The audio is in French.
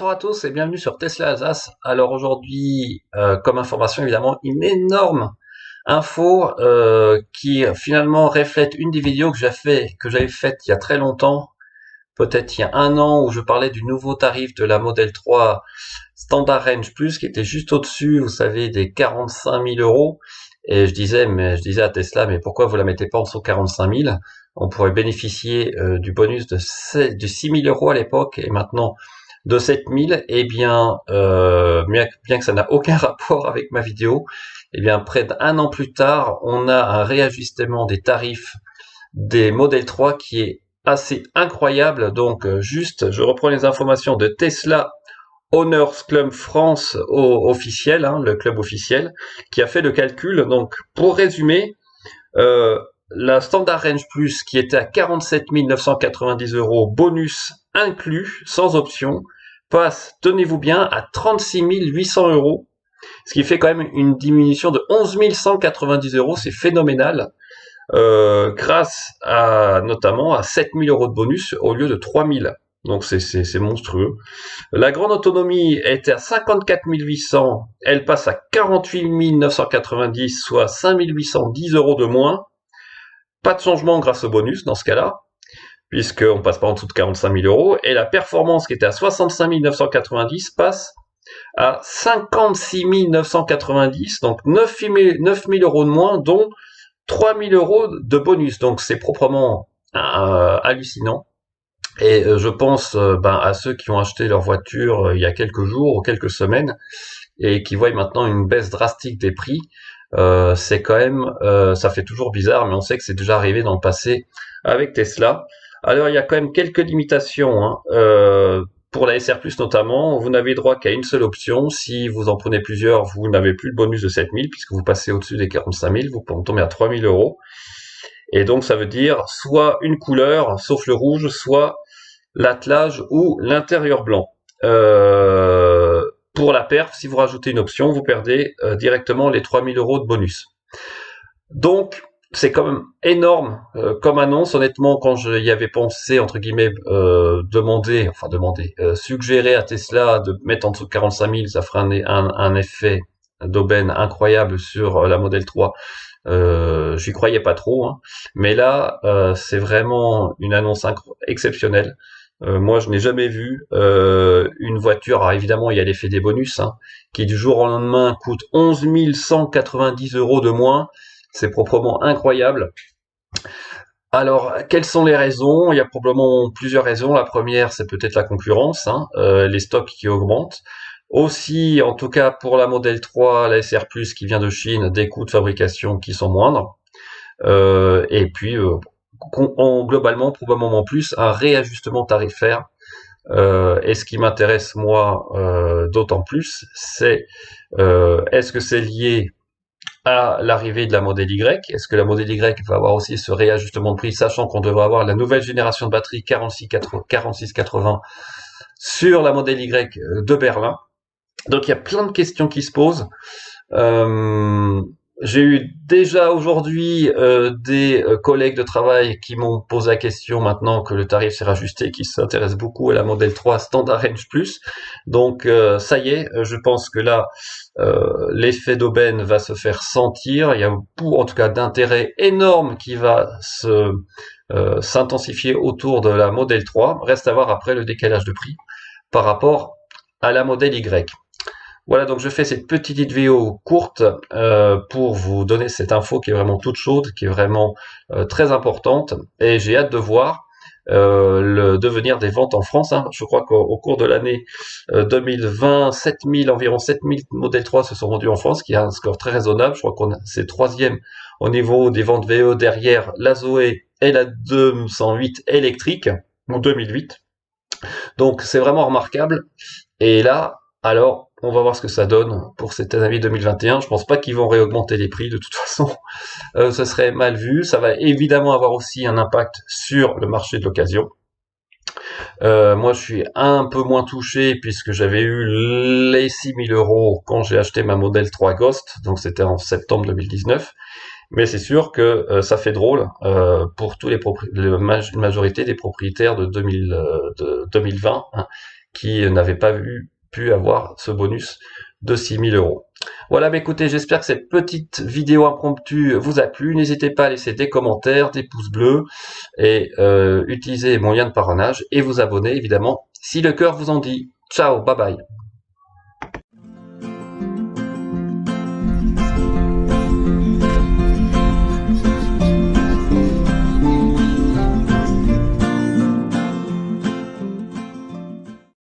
Bonsoir à tous et bienvenue sur Tesla Alsace. Alors aujourd'hui, comme information évidemment, une énorme info qui finalement reflète une des vidéos que j'avais faite il y a très longtemps, peut-être il y a un an, où je parlais du nouveau tarif de la Model 3 Standard Range Plus qui était juste au-dessus, vous savez, des 45 000 euros. Et je disais à Tesla, mais pourquoi vous la mettez pas en dessous de 45 000? On pourrait bénéficier du bonus de 6 000 euros à l'époque et maintenant de 7 000. Eh bien, bien que ça n'a aucun rapport avec ma vidéo, eh bien, près d'un an plus tard, on a un réajustement des tarifs des Model 3 qui est assez incroyable. Donc, je reprends les informations de Tesla Owners Club France officiel, hein, le club officiel, qui a fait le calcul. Donc, pour résumer, la Standard Range Plus qui était à 47 990 euros, bonus inclus, sans option, passe, tenez-vous bien, à 36 800 euros, ce qui fait quand même une diminution de 11 190 euros, c'est phénoménal, grâce à notamment à 7 000 euros de bonus au lieu de 3 000. Donc c'est monstrueux. La grande autonomie était à 54 800, elle passe à 48 990, soit 5 810 euros de moins. Pas de changement grâce au bonus dans ce cas-là, puisqu'on passe pas en dessous de 45 000 euros. Et la performance qui était à 65 990 passe à 56 990, donc 9 000 euros de moins, dont 3 000 euros de bonus. Donc c'est proprement hallucinant. Et je pense à ceux qui ont acheté leur voiture il y a quelques jours ou quelques semaines et qui voient maintenant une baisse drastique des prix. C'est quand même, ça fait toujours bizarre, mais on sait que c'est déjà arrivé dans le passé avec Tesla. Alors il y a quand même quelques limitations, hein. Pour la SR+, notamment, vous n'avez droit qu'à une seule option. Si vous en prenez plusieurs, vous n'avez plus le bonus de 7 000, puisque vous passez au-dessus des 45 000, vous tombez à 3 000 euros. Et donc ça veut dire soit une couleur, sauf le rouge, soit l'attelage ou l'intérieur blanc. Pour la perf, si vous rajoutez une option, vous perdez directement les 3 000 euros de bonus. Donc, c'est quand même énorme comme annonce. Honnêtement, quand je y avais pensé, entre guillemets, suggérer à Tesla de mettre en dessous de 45 000, ça ferait un effet d'aubaine incroyable sur la Model 3. J'y croyais pas trop, hein. Mais là, c'est vraiment une annonce exceptionnelle. Moi, je n'ai jamais vu une voiture, alors évidemment, il y a l'effet des bonus, hein, qui du jour au lendemain coûte 11 190 euros de moins. C'est proprement incroyable. Alors, quelles sont les raisons? Il y a probablement plusieurs raisons. La première, c'est peut-être la concurrence, hein, les stocks qui augmentent. Aussi, en tout cas pour la Model 3, la SR+, qui vient de Chine, des coûts de fabrication qui sont moindres. Et puis, globalement, probablement plus, un réajustement tarifaire. Et ce qui m'intéresse, moi, d'autant plus, c'est est-ce que c'est lié à l'arrivée de la Model Y? Est-ce que la Model Y va avoir aussi ce réajustement de prix, sachant qu'on devrait avoir la nouvelle génération de batterie 4680 sur la Model Y de Berlin? Donc il y a plein de questions qui se posent. J'ai eu déjà aujourd'hui des collègues de travail qui m'ont posé la question maintenant que le tarif s'est rajusté, qui s'intéressent beaucoup à la Model 3 Standard Range Plus. Donc ça y est, je pense que là, l'effet d'aubaine va se faire sentir. Il y a beaucoup, en tout cas, d'intérêt énorme qui va s'intensifier autour de la Model 3. Reste à voir après le décalage de prix par rapport à la Model Y. Voilà, donc je fais cette petite vidéo courte pour vous donner cette info qui est vraiment toute chaude, qui est vraiment très importante, et j'ai hâte de voir le devenir des ventes en France, hein. Je crois qu'au cours de l'année 2020, environ 7000 Model 3 se sont vendus en France, qui est un score très raisonnable. Je crois qu'on c'est troisième au niveau des ventes VE derrière la Zoé et la 208 électrique, ou 2008. Donc c'est vraiment remarquable. Et là, alors, on va voir ce que ça donne pour cette année 2021. Je pense pas qu'ils vont réaugmenter les prix de toute façon. Ce serait mal vu. Ça va évidemment avoir aussi un impact sur le marché de l'occasion. Moi, je suis un peu moins touché puisque j'avais eu les 6 000 euros quand j'ai acheté ma Model 3 Ghost. Donc c'était en septembre 2019. Mais c'est sûr que ça fait drôle pour tous la majorité des propriétaires de 2020, hein, qui n'avaient pas pu avoir ce bonus de 6000 euros. Voilà, bah écoutez, j'espère que cette petite vidéo impromptue vous a plu. N'hésitez pas à laisser des commentaires, des pouces bleus et utiliser mon lien de parrainage et vous abonner évidemment si le cœur vous en dit. Ciao, bye bye.